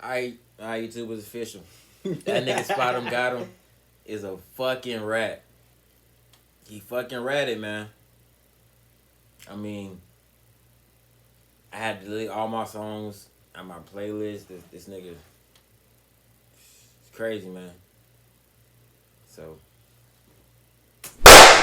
Alright, YouTube is official. That nigga Spotemgotem is a fucking rat. He fucking ratted, man. I mean, I had to delete all my songs on my playlist. This nigga, it's crazy, man. So.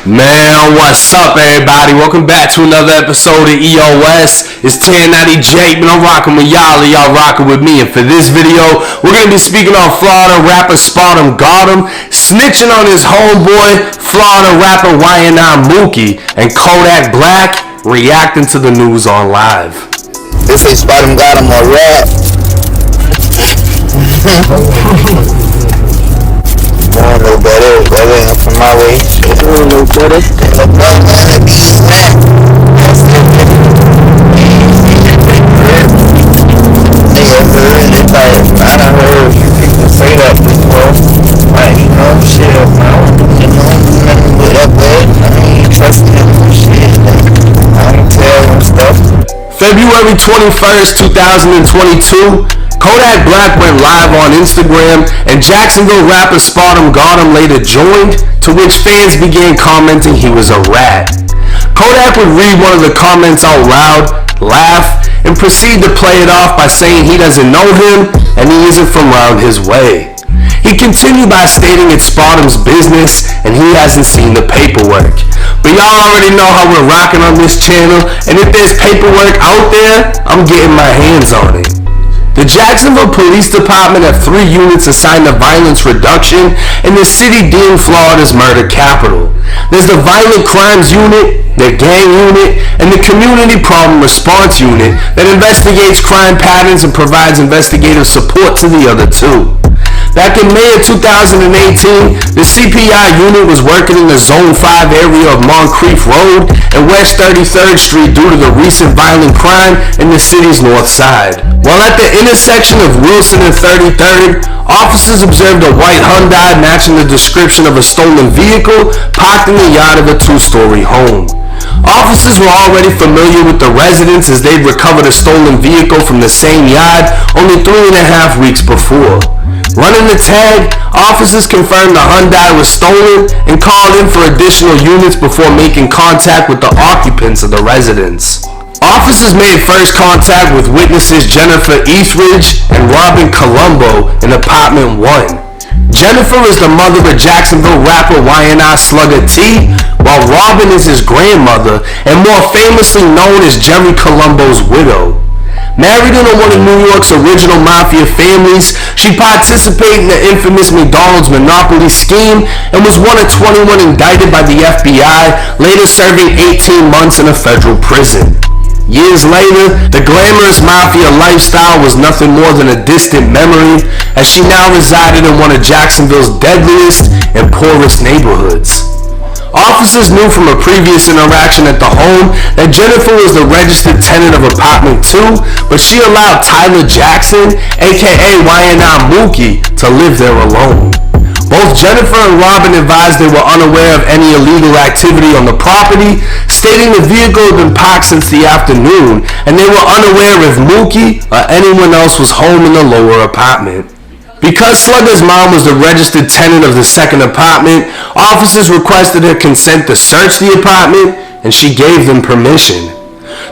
Man, what's up, everybody? Welcome back to another episode of EOS. It's 1090 Jake, man. I'm rocking with y'all, and y'all rocking with me. And for this video, we're gonna be speaking on Florida rapper Spotemgotem snitching on his homeboy, Florida rapper YNI Mookie, and Kodak Black reacting to the news on live. They say Spotemgotem a rat. I don't know better. That ain't from my way. I don't know better. No, man, that be his rat. Nigga heard it like, I done heard a few people say that before. Like, you know, shit, I don't do nothing with that bad. I ain't trusting him for shit. I don't tell him stuff. February 21st, 2022. Kodak Black went live on Instagram, and Jacksonville rapper Spotemgotem later joined, to which fans began commenting he was a rat. Kodak would read one of the comments out loud, laugh, and proceed to play it off by saying he doesn't know him and he isn't from round his way. He continued by stating it's Spotem's business and he hasn't seen the paperwork. But y'all already know how we're rocking on this channel, and if there's paperwork out there, I'm getting my hands on it. The Jacksonville Police Department have 3 units assigned to violence reduction in the city deemed Florida's murder capital. There's the Violent Crimes Unit, the Gang Unit, and the Community Problem Response Unit that investigates crime patterns and provides investigative support to the other 2. Back in May of 2018, the CPI unit was working in the Zone 5 area of Moncrief Road and West 33rd Street due to the recent violent crime in the city's north side. While at the intersection of Wilson and 33rd, officers observed a white Hyundai matching the description of a stolen vehicle parked in the yard of a 2-story home. Officers were already familiar with the residents as they'd recovered a stolen vehicle from the same yard only 3.5 weeks before. Running the tag, officers confirmed the Hyundai was stolen and called in for additional units before making contact with the occupants of the residence. Officers made first contact with witnesses Jennifer Etheridge and Robin Colombo in apartment 1. Jennifer is the mother of Jacksonville rapper YNI Slugger T, while Robin is his grandmother and more famously known as Jerry Colombo's widow. Married into one of New York's original mafia families, she participated in the infamous McDonald's monopoly scheme and was one of 21 indicted by the FBI, later serving 18 months in a federal prison. Years later, the glamorous mafia lifestyle was nothing more than a distant memory, as she now resided in one of Jacksonville's deadliest and poorest neighborhoods. Officers knew from a previous interaction at the home that Jennifer was the registered tenant of apartment 2, but she allowed Tyler Jackson, aka YNI Mookie, to live there alone. Both Jennifer and Robin advised they were unaware of any illegal activity on the property, stating the vehicle had been parked since the afternoon, and they were unaware if Mookie or anyone else was home in the lower apartment. Because Slugger's mom was the registered tenant of the second apartment, officers requested her consent to search the apartment, and she gave them permission.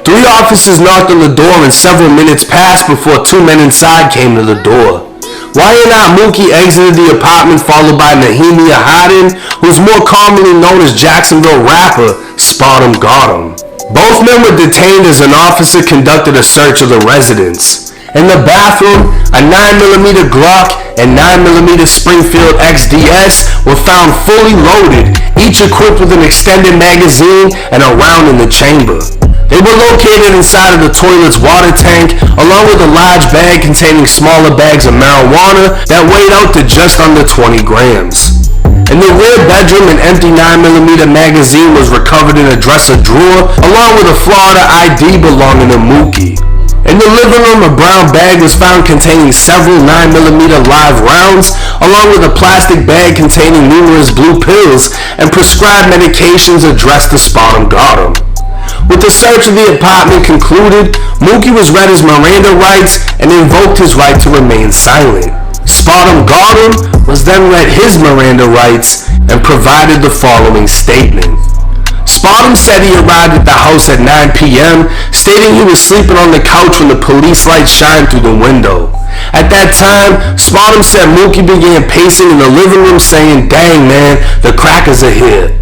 3 officers knocked on the door and several minutes passed before 2 men inside came to the door. YNI Mookie exited the apartment followed by Nehemiah Harden, who is more commonly known as Jacksonville rapper Spotemgotem. Both men were detained as an officer conducted a search of the residence. In the bathroom, a 9mm Glock and 9mm Springfield XDS were found fully loaded, each equipped with an extended magazine and a round in the chamber. They were located inside of the toilet's water tank, along with a large bag containing smaller bags of marijuana that weighed out to just under 20 grams. In the rear bedroom, an empty 9mm magazine was recovered in a dresser drawer, along with a Florida ID belonging to Mookie. In the living room, a brown bag was found containing several 9mm live rounds, along with a plastic bag containing numerous blue pills and prescribed medications addressed to Spotemgotem. With the search of the apartment concluded, Mookie was read his Miranda rights and invoked his right to remain silent. Spotemgotem was then read his Miranda rights and provided the following statement. Spotem said he arrived at the house at 9 p.m., stating he was sleeping on the couch when the police lights shined through the window. At that time, Spotem said Mookie began pacing in the living room saying, "Dang man, the crackers are here."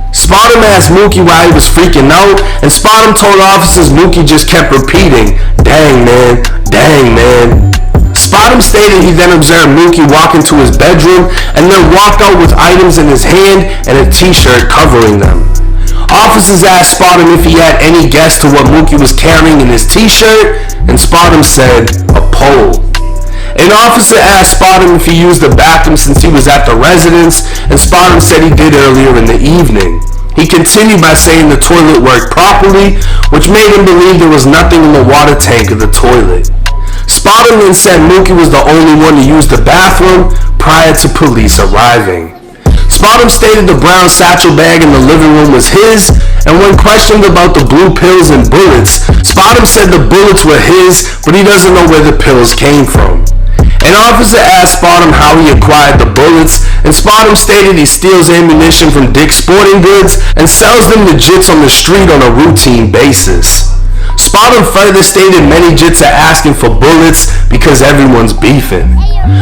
Spotem asked Mookie why he was freaking out, and Spotem told officers Mookie just kept repeating, "Dang man, dang man." Spotem stated he then observed Mookie walk into his bedroom and then walked out with items in his hand and a t-shirt covering them. Officers asked Spotem if he had any guess to what Mookie was carrying in his t-shirt, and Spotem said, "A pole." An officer asked Spotem if he used the bathroom since he was at the residence, and Spotem said he did earlier in the evening. He continued by saying the toilet worked properly, which made him believe there was nothing in the water tank of the toilet. Spotem then said Mookie was the only one to use the bathroom prior to police arriving. Spotem stated the brown satchel bag in the living room was his, and when questioned about the blue pills and bullets, Spotem said the bullets were his, but he doesn't know where the pills came from. An officer asked Spotem how he acquired the bullets, and Spotem stated he steals ammunition from Dick's Sporting Goods and sells them to jits on the street on a routine basis. Spotem further stated many jits are asking for bullets because everyone's beefing.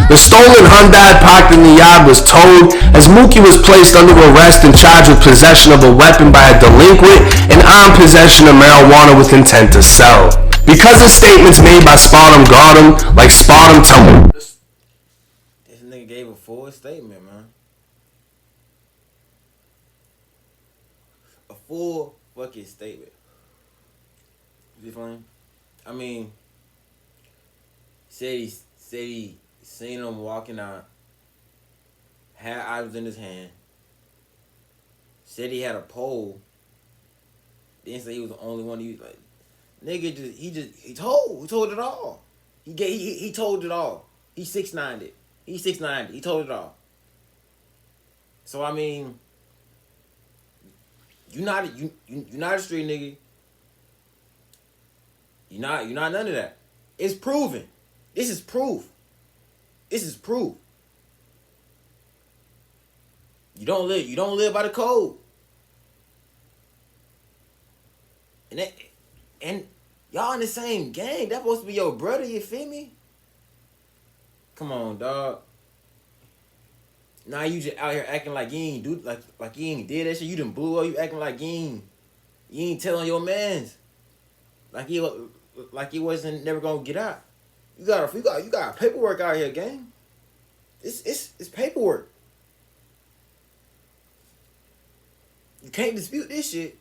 The stolen Hyundai parked in the yard was towed as Mookie was placed under arrest and charged with possession of a weapon by a delinquent and armed possession of marijuana with intent to sell. Because of statements made by Spotemgotem, like Spotem told. This nigga gave a full statement, man. A full fucking statement. You feel me? I mean, said he seen him walking out, had items in his hand, said he had a pole, didn't say he was the only one to use. Like, nigga he told it all. He told it all. He 6'9"'d it. He 6'9"'d it. He told it all. So I mean, you not a street nigga. You're not none of that. It's proven. This is proof. This is proof. You don't live by the code. And y'all in the same gang. That's supposed to be your brother, you feel me? Come on, dog. Now you just out here acting like you ain't do like you ain't did that shit. You done blew up. You acting like you ain't telling your mans. Like he wasn't never gonna get out. You got paperwork out here, gang. It's paperwork. You can't dispute this shit.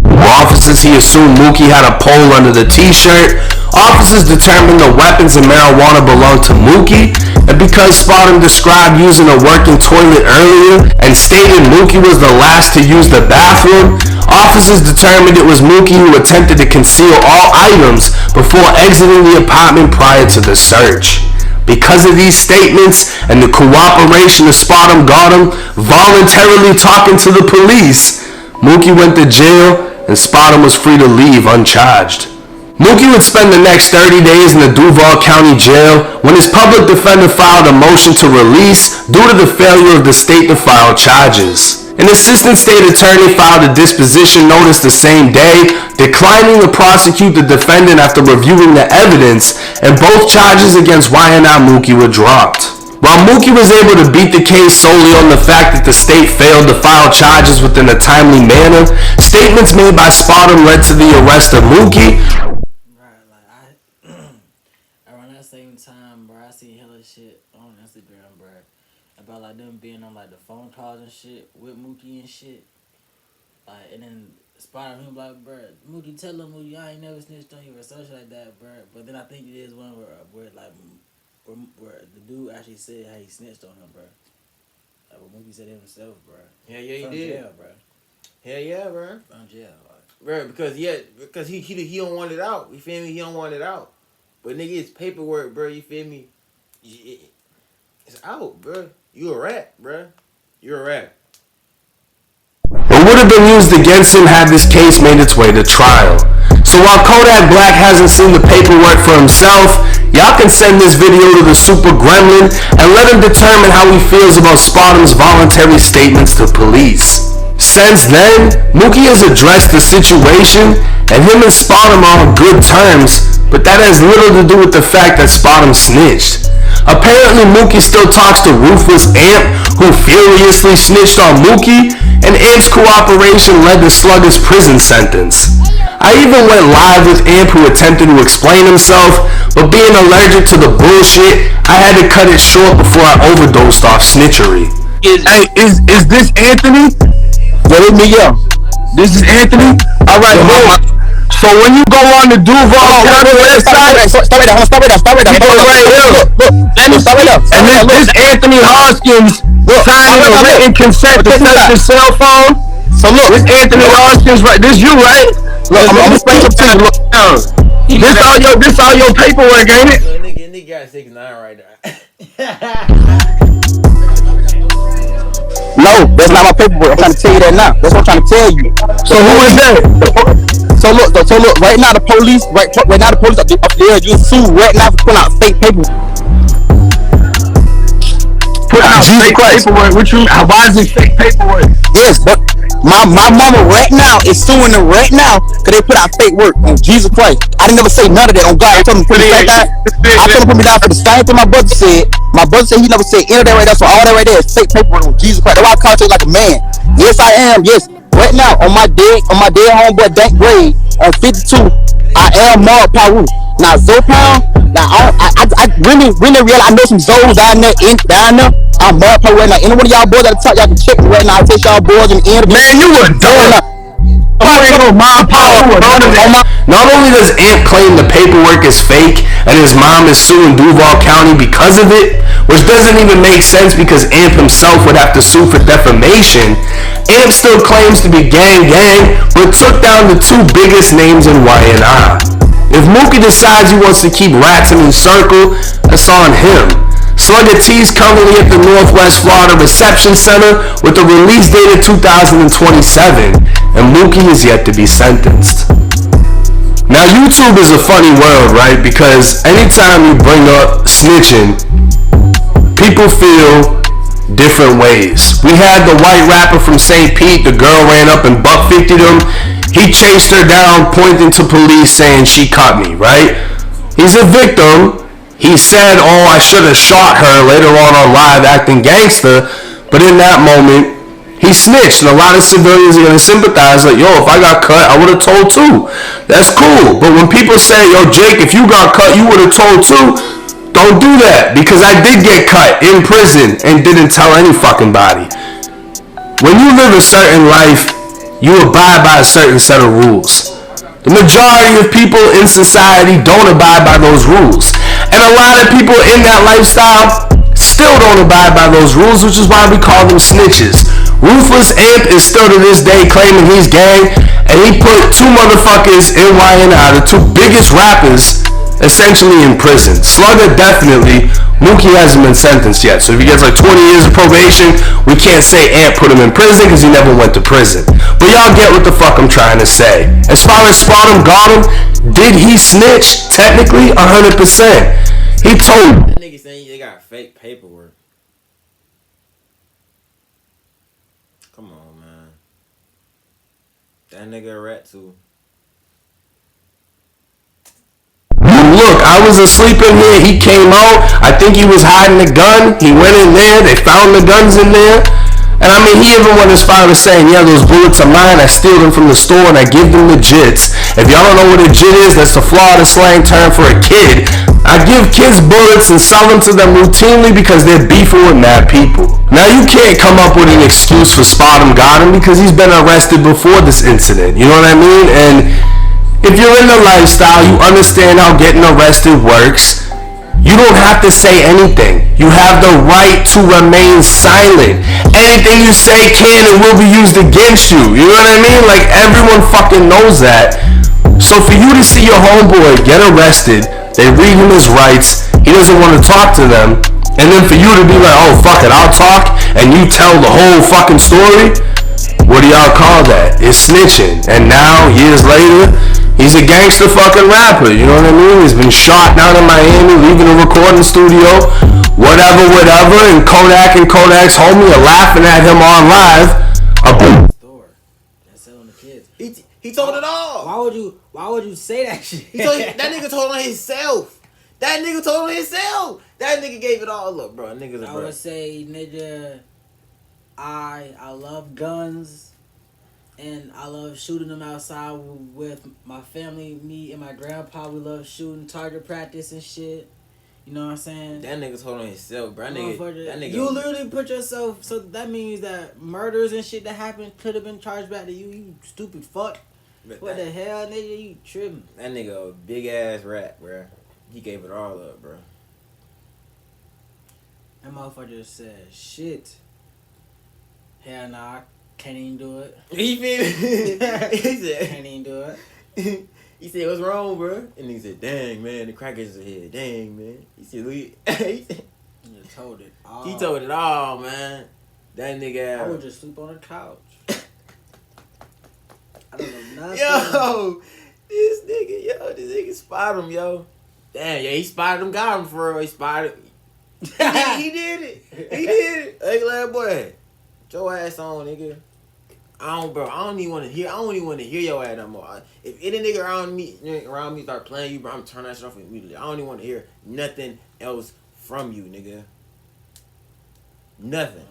Officers, he assumed Mookie had a pole under the t-shirt. Officers determined the weapons and marijuana belonged to Mookie, and because Spotem described using a working toilet earlier and stated Mookie was the last to use the bathroom, officers determined it was Mookie who attempted to conceal all items before exiting the apartment prior to the search. Because of these statements and the cooperation of Spotemgotem voluntarily talking to the police, Mookie went to jail and Spotem was free to leave uncharged. Mookie would spend the next 30 days in the Duval County Jail when his public defender filed a motion to release due to the failure of the state to file charges. An assistant state attorney filed a disposition notice the same day, declining to prosecute the defendant after reviewing the evidence, and both charges against Y&I Mookie were dropped. While Mookie was able to beat the case solely on the fact that the state failed to file charges within a timely manner, statements made by Spotem led to the arrest of Mookie. Right, like around that same time, bro, I seen hella shit on Instagram, bro, about like them being on like the phone calls and shit with Mookie and shit. Like, and then Spotem him like, bro, Mookie, tell him Mookie, I ain't never snitched on you or something like that, bro. But then I think it is one where the dude actually said how he snitched on him, bro. Like what Mookie said himself, bro. Yeah, he From did. Jail, bro. Hell yeah, bro. From jail, like. Bro, because he don't want it out. You feel me? He don't want it out. But nigga, it's paperwork, bro. You feel me? It's out, bro. You a rat, bro. You're a rat. It would have been used against him had this case made its way to trial. So while Kodak Black hasn't seen the paperwork for himself, y'all can send this video to the Super Gremlin and let him determine how he feels about Spotem's voluntary statements to police. Since then, Mookie has addressed the situation, and him and Spotem are on good terms, but that has little to do with the fact that Spotem snitched. Apparently, Mookie still talks to Ruthless Amp, who furiously snitched on Mookie, and Amp's cooperation led to Slugger's prison sentence. I even went live with Amp, who attempted to explain himself, but being allergic to the bullshit, I had to cut it short before I overdosed off snitchery. Is this Anthony? What is me, yo? This is Anthony? Alright, so when you go on the Duval County website, Stop right there. look, and this Anthony Hoskins signing a written consent to touch his cell phone. So look, This Anthony Hoskins, right? This you, right? look, I'm gonna explain something to you. Look, This all your paperwork, ain't it? So nigga got 6'9" right there. no, that's not my paperwork. I'm trying to tell you that now. That's what I'm trying to tell you. So who is that? So look, right now the police, right now the police up there, you sue right now for pulling out fake paperwork. Put out fake paperwork. Why is it fake paperwork? Yes, but my mama right now is suing them right now because they put out fake work on Jesus Christ. I didn't never say none of that on God. I told them to put me down. I told them to put me down for the same thing my brother said. My brother said he never said any of that right there. So all that right there is fake paperwork on Jesus Christ. That's why I contact like a man. Yes, I am. Yes, right now on my dead homeboy Dank Grade on 52, I am Mark Paru. Now Zopound. Now I really realize I know some Zoes down there. I'm Mark Paru right now. Any one of y'all boys that talk, y'all can check me right now. I take y'all boys in the end. Man, you a dog. Not only does Amp claim the paperwork is fake and his mom is suing Duval County because of it, which doesn't even make sense because Amp himself would have to sue for defamation, Amp still claims to be gang, but took down the two biggest names in YNI. If Mookie decides he wants to keep rats in his circle, that's on him. Slugger T's currently at the Northwest Florida Reception Center with a release date of 2027, and Mookie is yet to be sentenced. Now, YouTube is a funny world, right? Because anytime you bring up snitching, people feel different ways. We had the white rapper from St. Pete, the girl ran up and buck 50'd him. He chased her down, pointing to police saying she caught me, right? He's a victim. He said, oh, I should have shot her later on live acting gangster. But in that moment, he snitched. And a lot of civilians are going to sympathize like, yo, if I got cut, I would have told too. That's cool. But when people say, yo, Jake, if you got cut, you would have told too. Don't do that. Because I did get cut in prison and didn't tell any fucking body. When you live a certain life, you abide by a certain set of rules. The majority of people in society don't abide by those rules. And a lot of people in that lifestyle still don't abide by those rules, which is why we call them snitches. Ruthless Amp is still to this day claiming he's gang, and he put two motherfuckers in YNI, the two biggest rappers, essentially in prison. Slugger definitely. Mookie hasn't been sentenced yet, so if he gets like 20 years of probation, we can't say Amp put him in prison because he never went to prison. But y'all get what the fuck I'm trying to say. As far as Spotemgotem, did he snitch? Technically, 100%. He told. That nigga saying they got fake paperwork. Come on, man. That nigga a rat too. Look, I was asleep in there. He came out. I think he was hiding a gun. He went in there. They found the guns in there. And I mean, he even went as far as saying, yeah, those bullets are mine. I steal them from the store and I give them the jits. If y'all don't know what a jit is, that's the Florida slang term for a kid. I give kids bullets and sell them to them routinely because they're beefing with mad people. Now, you can't come up with an excuse for Spotemgotem because he's been arrested before this incident. You know what I mean? And if you're in the lifestyle, you understand how getting arrested works. You don't have to say anything. You have the right to remain silent. Anything you say can and will be used against you. You know what I mean? Like, everyone fucking knows that. So for you to see your homeboy get arrested, they read him his rights, he doesn't want to talk to them, and then for you to be like, oh, fuck it, I'll talk, and you tell the whole fucking story, What do y'all call that? It's snitching. And now, years later, he's a gangster fucking rapper. You know what I mean? He's been shot down in Miami, leaving a recording studio, whatever. And Kodak and Kodak's homie are laughing at him on live. Store. That's selling the kids. He told it all. Why would you say that shit? That nigga told on himself. That nigga told on himself. That nigga gave it all up, bro. Niggas I would say, nigga, I love guns, and I love shooting them outside with my family. Me and my grandpa, we love shooting target practice and shit. You know what I'm saying? That nigga told on himself, bro. That nigga. You literally put yourself. So that means that murders and shit that happened could have been charged back to you. You stupid fuck. What the hell, nigga? You tripping? That nigga a big ass rat, bro. He gave it all up, bro. That motherfucker just said, shit. Hell nah, can't even do it. He feel me? He said, can't even do it. He said, what's wrong, bro? And he said, dang, man, the crackers are here. Dang, man. He said, he told it all. He told it all, man. That nigga. I would just sleep on the couch. I don't know nothing. This nigga spotted him, yo. Damn, yeah, he spotted him, got him for real. He spotted him. He did it. Hey, lad boy, get your ass on, nigga. I don't even want to hear your ass no more. If any nigga around me start playing you, bro, I'm turning that shit off immediately. I don't even want to hear nothing else from you, nigga. Nothing.